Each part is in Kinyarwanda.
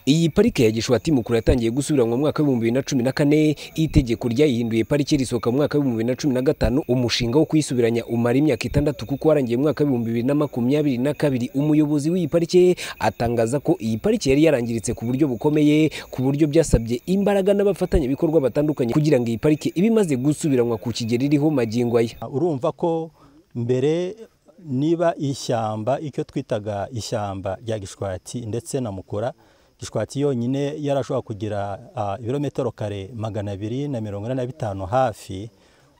Iyi parike ya Gishwati Mukura yatangiye gusubiranwa mu mwaka wa 2014, itegeko ryayihinduye parike risohoka mu mwaka wa 2015. Umushinga wo kuyisubiranya umara imyaka 6 kuko warangiye mu mwaka wa 2022. Umuyobozi w'iyi parike atangaza ko iyi parike yari yarangiritse ku buryo bukomeye, ku buryo byasabye imbaraga n'abafatanya bikorwa batandukanye kugira ngo iyi parike ibimaze gusubiranwa ku kigero iriho magingo aya. Urumva ko mbere niba ishyamba icyo twitaga ishyamba rya Gishwati ndetse na Mukura, Gishwati yonyine yarashobora kugira ibirometero kare 245 hafi.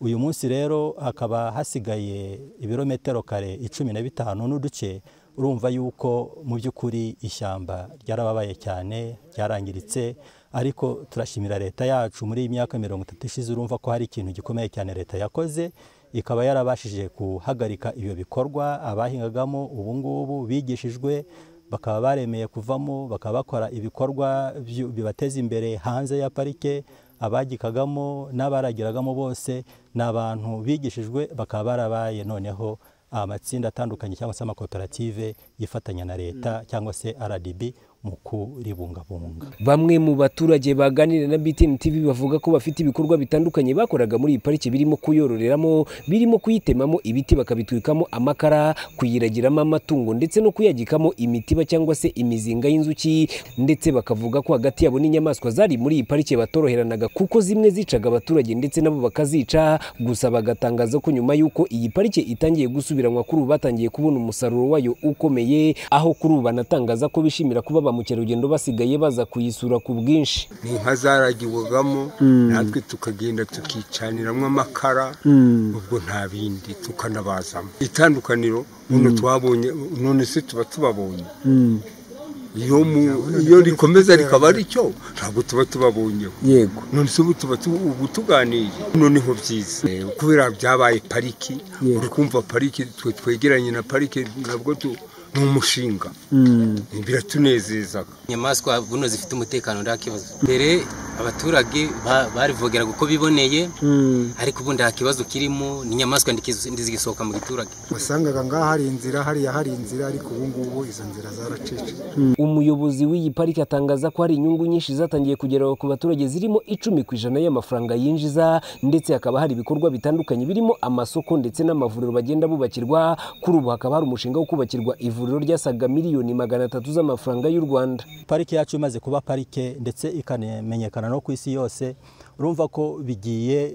Uyu munsi rero hakaba hasigaye ibirometero kare 15 n'uduce. Urumva yuko mu by'ukuri ishyamba ryarababaye cyane, ryarangiritse, ariko turashimira leta yacu muri imyaka 30 ishize. Urumva ko hari ikintu gikomeye cyane leta yakoze, ikaba yarabashije kuhagarika ibyo bikorwa. Abahingagamo ubu ngubu bigishijwe, bakaba baremeye kuvamo, bakaba bakora ibikorwa bibateza imbere hanze ya parike. Abagikagamo n'abaragiragamo bose n'abantu bigishijwe, bakaba barabaye noneho amatsinda atandukanye cyangwa se amakoperative yifatanya na leta cyangwa se RDB mu kuribungabunga. Bamwe mu baturage baganira na BTN TV bavuga ko bafite ibikorwa bitandukanye bakoraga muri iyi parike, birimo kuyororeramo, birimo kuyitemamo ibiti bakabitwikamo amakara, kuyiragiramo amatungo ndetse no kuyagikamo imitiba cyangwa se imizinga y'inzuki. Ndetse bakavuga ko hagati yabo n'inyamaswa zari muri iyi parike batoroheranaga kuko zimwe zicaga abaturage ndetse nabo bakazica. Gusa bagatangaza ko nyuma y'uko iyi parike itangiye gusubiranwa kuri ubu batangiye kubona umusaruro wayo ukomeye, aho kuri ubu banatangaza ko bishimira kuba mukerugendo basigaye baza kuyisura ku bwinshi. Inka zaragiwagamo, natwe tukagenda tukicaniramo amakara, ubwo nta bindi tukanabazamo. Itandukaniro uno twabonye none se tuba tubabonye, iyo rikomeza rikaba ari cyo ntabwo tuba tubabonye. Yego, none se tuba tuganiriye, noneho byiza kubera byabaye pariki. Uri kumva pariki, twegeranye na parike, nabwo n'umushinga biratunezezaga. Inyamaswa buno zifite umutekano nda kibazo. Mbere abaturage barivogera uko biboneye, ariko ubu nda kibazo kirimo, n'inyamaswa ndizigisohoka mu giturage. Wasangaga ngaha hari inzira, hari inzira, ariko ubu ngubu izo nzira zaracece. Umuyobozi w'iyi parike atangaza ko hari inyungu nyinshi zatangiye kugera ku baturage, zirimo 10% y'amafaranga yinjiza, ndetse hakaba hari ibikorwa bitandukanye birimo amasoko ndetse n'amavuriro bagenda bubakirwa. Kuri ubu hakaba hari umushinga wo kubakirwa ivuriro ryasaga miliyoni 300 z'amafaranga y'u Rwanda. Parike yacu imaze kuba parike ndetse ikamenyekana no ku isi yose. Urumva ko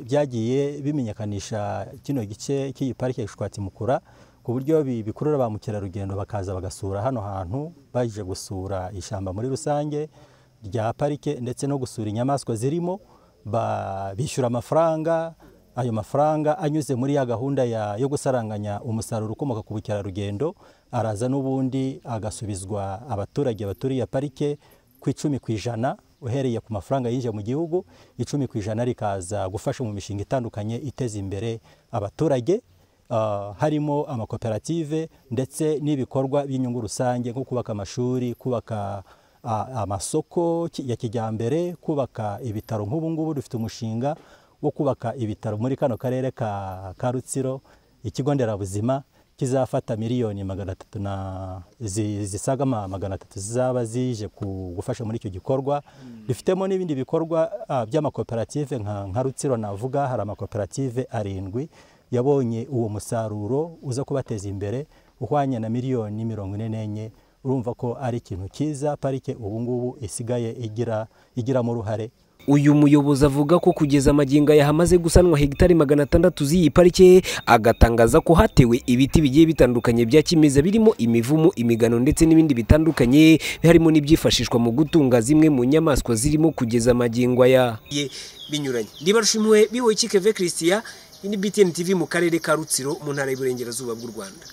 byagiye bimenyekanisha kino gice cy'iyi parike Gishwati Mukura, ku buryo bikurura ba mukerarugendo bakaza bagasura hano hantu, baje gusura ishyamba muri rusange rya parike ndetse no gusura inyamaswa zirimo. Bishyura amafaranga, ayo mafaranga anyuze muri ya gahunda yo gusaranganya umusaruro ukomoka ku bukerarugendo, araza n'ubundi agasubizwa abaturage baturiye parike ku 10%, uhereye ku mafaranga yinjiye mu gihugu. 10% rikaza gufasha mu mishinga itandukanye iteza imbere abaturage, harimo amakoperative ndetse n'ibikorwa by'inyungu rusange nko kubaka amashuri, kubaka amasoko ya kijyambere, kubaka ibitaro. Nk'ubu ngubu dufite umushinga wo kubaka ibitaro muri kano karere ka Rutsiro, ikigo nderabuzima kizafata miliyoni 300 zisaga 300 zizaba zije gufasha muri icyo gikorwa. Dufitemo n'ibindi bikorwa by'amakoperative nka Rutsiro. Navuga hari amakoperative 7 yabonye uwo musaruro uza kubateza imbere uhwanye na miliyoni 44. Urumva ko ari ikintu cyiza parike ubu ngubu isigaye igiramo uruhare. Uyu muyobozi avuga ko kugeza magingo aya hamaze gusanwa hegitari 600 z'iyi parike, agatangaza ko hatewe ibiti bigiye bitandukanye bya kimeza, birimo imivumu, imigano ndetse n'ibindi bitandukanye, harimo n'ibyifashishwa mu gutunga zimwe mu nyamaswa zirimo kugeza magingo aya binyuranye. Ndibarushimwe bihoye Keve Christian, ni BTN TV mu karere ka Rutsiro mu ntara y'Iburengerazuba bw'u Rwanda.